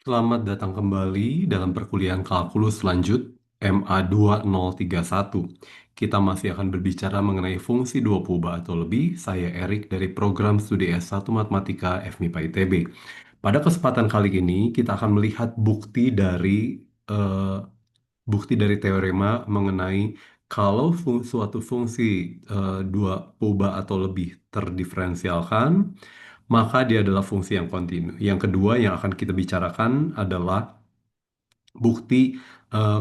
Selamat datang kembali dalam perkuliahan kalkulus lanjut MA2031. Kita masih akan berbicara mengenai fungsi dua kubah atau lebih. Saya Erik dari program studi S1 Matematika FMIPA ITB. Pada kesempatan kali ini kita akan melihat eh, bukti dari teorema mengenai kalau suatu fungsi dua kubah atau lebih terdiferensialkan, maka dia adalah fungsi yang kontinu. Yang kedua yang akan kita bicarakan adalah bukti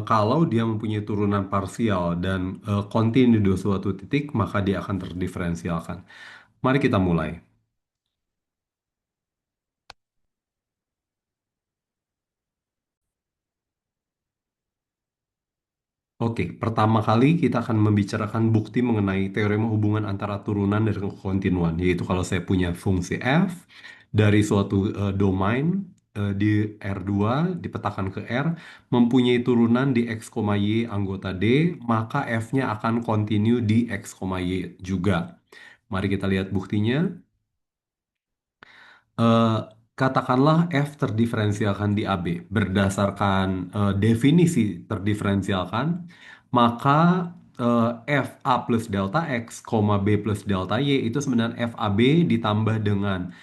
kalau dia mempunyai turunan parsial dan kontinu di suatu titik, maka dia akan terdiferensialkan. Mari kita mulai. Oke, pertama kali kita akan membicarakan bukti mengenai teorema hubungan antara turunan dan kontinuan, yaitu kalau saya punya fungsi f dari suatu domain di R2 dipetakan ke R mempunyai turunan di X, Y anggota D, maka f-nya akan kontinu di X, Y juga. Mari kita lihat buktinya. eh, Katakanlah f terdiferensialkan di AB berdasarkan definisi terdiferensialkan, maka f a plus delta x, b plus delta y itu sebenarnya f a b ditambah dengan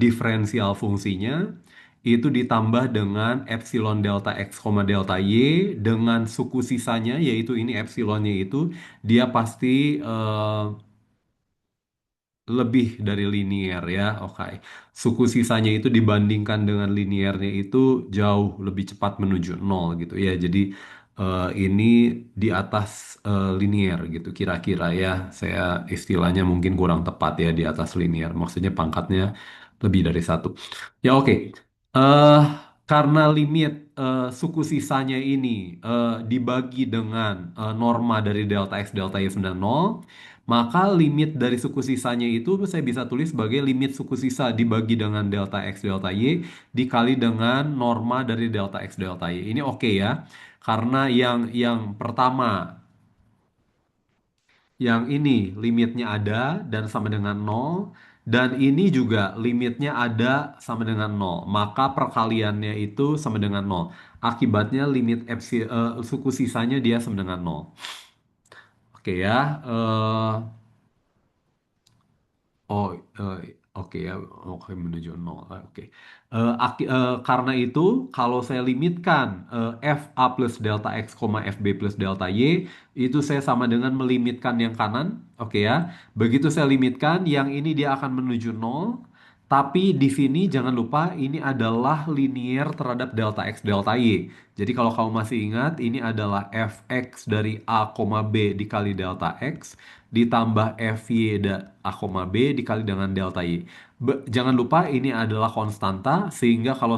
diferensial fungsinya itu ditambah dengan epsilon delta x, delta y dengan suku sisanya yaitu ini epsilonnya itu dia pasti lebih dari linear ya, oke. Suku sisanya itu dibandingkan dengan linearnya itu jauh lebih cepat menuju nol gitu ya. Jadi ini di atas linear gitu kira-kira ya. Saya istilahnya mungkin kurang tepat ya di atas linear. Maksudnya pangkatnya lebih dari satu. Ya oke. Eh karena limit suku sisanya ini dibagi dengan norma dari delta x delta y sembilan nol, maka limit dari suku sisanya itu saya bisa tulis sebagai limit suku sisa dibagi dengan delta x delta y dikali dengan norma dari delta x delta y. Ini oke ya. Karena yang pertama, yang ini limitnya ada dan sama dengan nol, dan ini juga limitnya ada sama dengan nol. Maka perkaliannya itu sama dengan nol. Akibatnya limit suku sisanya dia sama dengan nol. Oke ya. Oh, oke ya, oke menuju nol. Oke. Karena itu, kalau saya limitkan f a plus delta x, f b plus delta y, itu saya sama dengan melimitkan yang kanan. Oke ya. Begitu saya limitkan, yang ini dia akan menuju nol. Tapi di sini jangan lupa ini adalah linear terhadap delta x delta y. Jadi kalau kamu masih ingat ini adalah fx dari a, b dikali delta x ditambah fy a, b dikali dengan delta y. Jangan lupa ini adalah konstanta sehingga kalau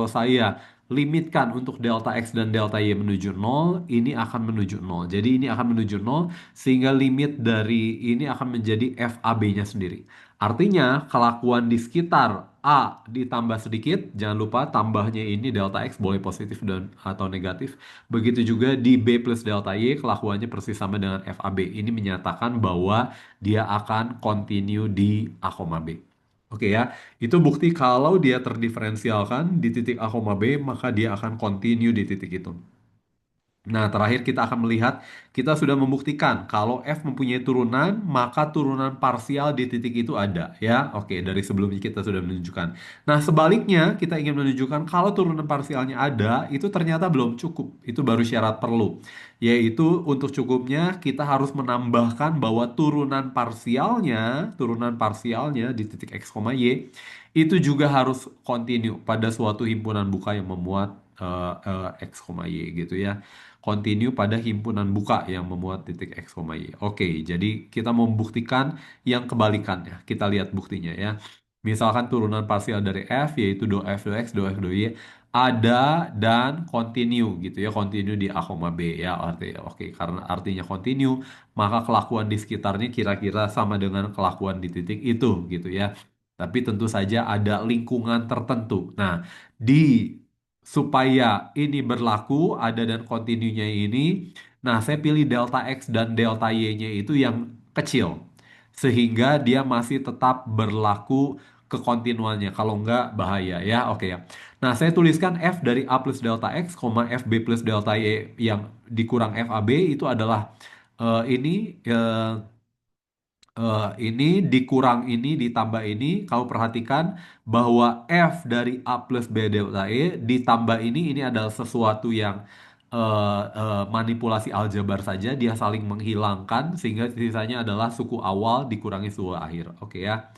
saya limitkan untuk delta x dan delta y menuju nol, ini akan menuju nol. Jadi ini akan menuju nol sehingga limit dari ini akan menjadi fab-nya sendiri. Artinya, kelakuan di sekitar A ditambah sedikit, jangan lupa tambahnya ini delta X boleh positif dan atau negatif. Begitu juga di B plus delta Y, kelakuannya persis sama dengan FAB. Ini menyatakan bahwa dia akan continue di A, B. Oke ya, itu bukti kalau dia terdiferensialkan di titik A, B, maka dia akan continue di titik itu. Nah, terakhir kita akan melihat, kita sudah membuktikan kalau F mempunyai turunan, maka turunan parsial di titik itu ada, ya. Oke, dari sebelumnya kita sudah menunjukkan. Nah, sebaliknya, kita ingin menunjukkan kalau turunan parsialnya ada, itu ternyata belum cukup. Itu baru syarat perlu. Yaitu, untuk cukupnya, kita harus menambahkan bahwa turunan parsialnya di titik X, Y, itu juga harus continue pada suatu himpunan buka yang memuat X, Y gitu ya, continue pada himpunan buka yang memuat titik X, Y. Oke, jadi kita membuktikan yang kebalikannya. Kita lihat buktinya ya. Misalkan turunan parsial dari F yaitu do F do X do F do Y ada dan continue gitu ya, continue di A, B ya artinya. Oke, karena artinya continue, maka kelakuan di sekitarnya kira-kira sama dengan kelakuan di titik itu gitu ya. Tapi tentu saja ada lingkungan tertentu. Nah, di supaya ini berlaku ada dan kontinunya ini. Nah, saya pilih delta X dan delta Y-nya itu yang kecil. Sehingga dia masih tetap berlaku kekontinuannya. Kalau nggak bahaya ya. Oke ya. Nah, saya tuliskan F dari A plus delta X, FB plus delta Y yang dikurang FAB itu adalah ini ini dikurang ini ditambah ini. Kamu perhatikan bahwa F dari A plus B delta E ditambah ini adalah sesuatu yang manipulasi aljabar saja. Dia saling menghilangkan sehingga sisanya adalah suku awal dikurangi suku akhir. Oke ya.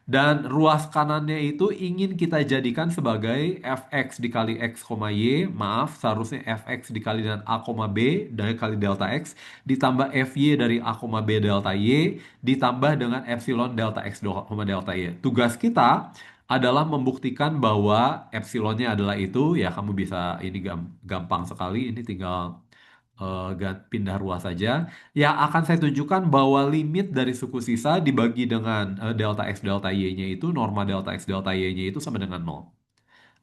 Dan ruas kanannya itu ingin kita jadikan sebagai fx dikali x, y. Maaf, seharusnya fx dikali dengan a, b dari kali delta x ditambah fy dari a, b delta y ditambah dengan epsilon delta x, delta y. Tugas kita adalah membuktikan bahwa epsilonnya adalah itu. Ya, kamu bisa ini gampang sekali. Ini tinggal pindah ruas saja. Yang akan saya tunjukkan bahwa limit dari suku sisa dibagi dengan delta x delta y-nya itu, norma delta x delta y-nya itu sama dengan nol.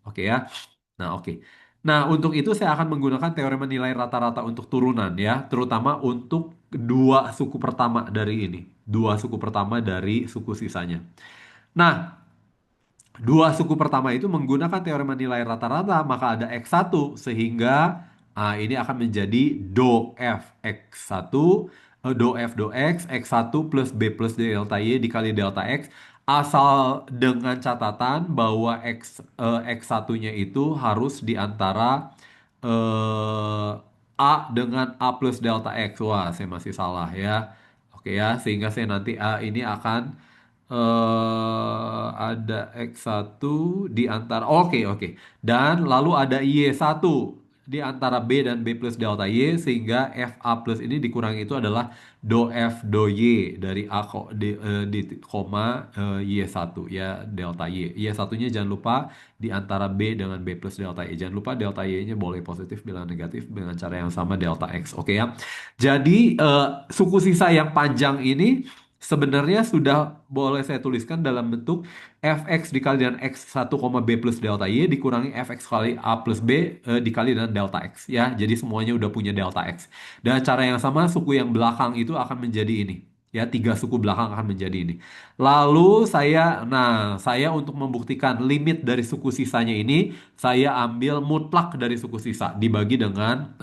Oke ya. Nah, oke. Nah, untuk itu saya akan menggunakan teorema nilai rata-rata untuk turunan ya, terutama untuk dua suku pertama dari ini. Dua suku pertama dari suku sisanya. Nah, dua suku pertama itu menggunakan teorema nilai rata-rata, maka ada X1 sehingga ini akan menjadi do F X1, do X, X1 plus B plus delta Y dikali delta X, asal dengan catatan bahwa X1-nya itu harus di antara A dengan A plus delta X. Wah, saya masih salah ya. Oke ya, sehingga saya nanti A ini akan ada X1 di antara oke oke. Dan lalu ada Y1 di antara B dan B plus delta Y sehingga FA plus ini dikurangi itu adalah do F do Y dari A di koma Y1 ya delta Y. Y1-nya jangan lupa di antara B dengan B plus delta Y. Jangan lupa delta Y-nya boleh positif bila negatif dengan cara yang sama delta X. Oke ya. Jadi suku sisa yang panjang ini sebenarnya sudah boleh saya tuliskan dalam bentuk fx dikali dengan x1, b plus delta y dikurangi fx kali a plus b dikali dengan delta x ya. Jadi semuanya udah punya delta x. Dan cara yang sama suku yang belakang itu akan menjadi ini. Ya, tiga suku belakang akan menjadi ini. Lalu saya untuk membuktikan limit dari suku sisanya ini, saya ambil mutlak dari suku sisa dibagi dengan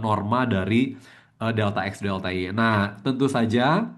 norma dari delta x delta y. Nah, tentu saja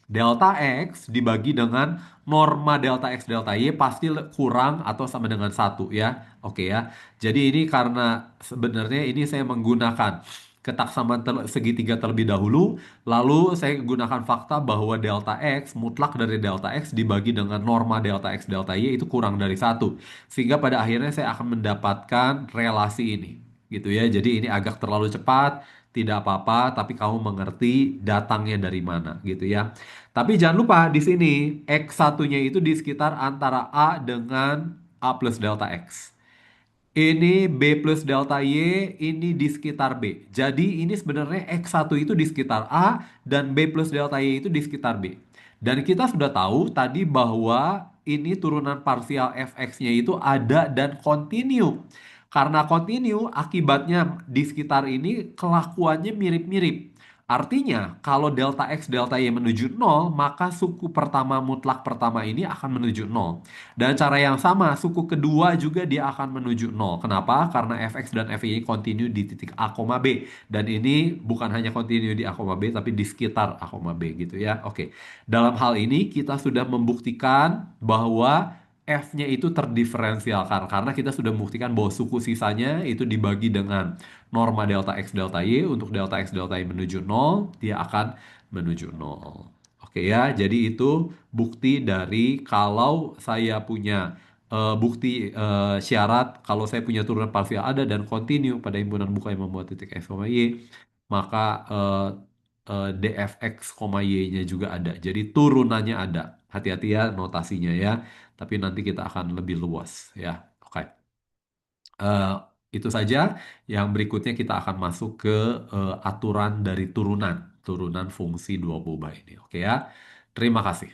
delta X dibagi dengan norma delta X delta Y pasti kurang atau sama dengan satu ya. Oke ya. Jadi ini karena sebenarnya ini saya menggunakan ketaksamaan segitiga terlebih dahulu. Lalu saya gunakan fakta bahwa delta X mutlak dari delta X dibagi dengan norma delta X delta Y itu kurang dari satu. Sehingga pada akhirnya saya akan mendapatkan relasi ini. Gitu ya. Jadi ini agak terlalu cepat. Tidak apa-apa, tapi kamu mengerti datangnya dari mana gitu ya. Tapi jangan lupa di sini X1-nya itu di sekitar antara A dengan A plus delta X. Ini B plus delta Y, ini di sekitar B. Jadi ini sebenarnya X1 itu di sekitar A dan B plus delta Y itu di sekitar B. Dan kita sudah tahu tadi bahwa ini turunan parsial fx-nya itu ada dan kontinu. Karena kontinu, akibatnya di sekitar ini kelakuannya mirip-mirip. Artinya, kalau delta X, delta Y menuju nol, maka suku pertama mutlak pertama ini akan menuju nol. Dan cara yang sama, suku kedua juga dia akan menuju nol. Kenapa? Karena fx dan fy kontinu di titik A, B. Dan ini bukan hanya kontinu di A, B, tapi di sekitar A, B gitu ya. Oke. Dalam hal ini kita sudah membuktikan bahwa F-nya itu terdiferensialkan karena kita sudah membuktikan bahwa suku sisanya itu dibagi dengan norma delta X delta Y. Untuk delta X delta Y menuju nol, dia akan menuju nol. Oke ya, jadi itu bukti dari kalau saya punya bukti syarat kalau saya punya turunan parsial ada dan kontinu pada himpunan buka yang membuat titik X, Y, maka dfx, y-nya juga ada. Jadi turunannya ada. Hati-hati ya notasinya ya. Tapi nanti kita akan lebih luas ya. Oke. Eh, itu saja. Yang berikutnya kita akan masuk ke aturan dari turunan. Turunan fungsi dua ubah ini. Oke ya. Terima kasih.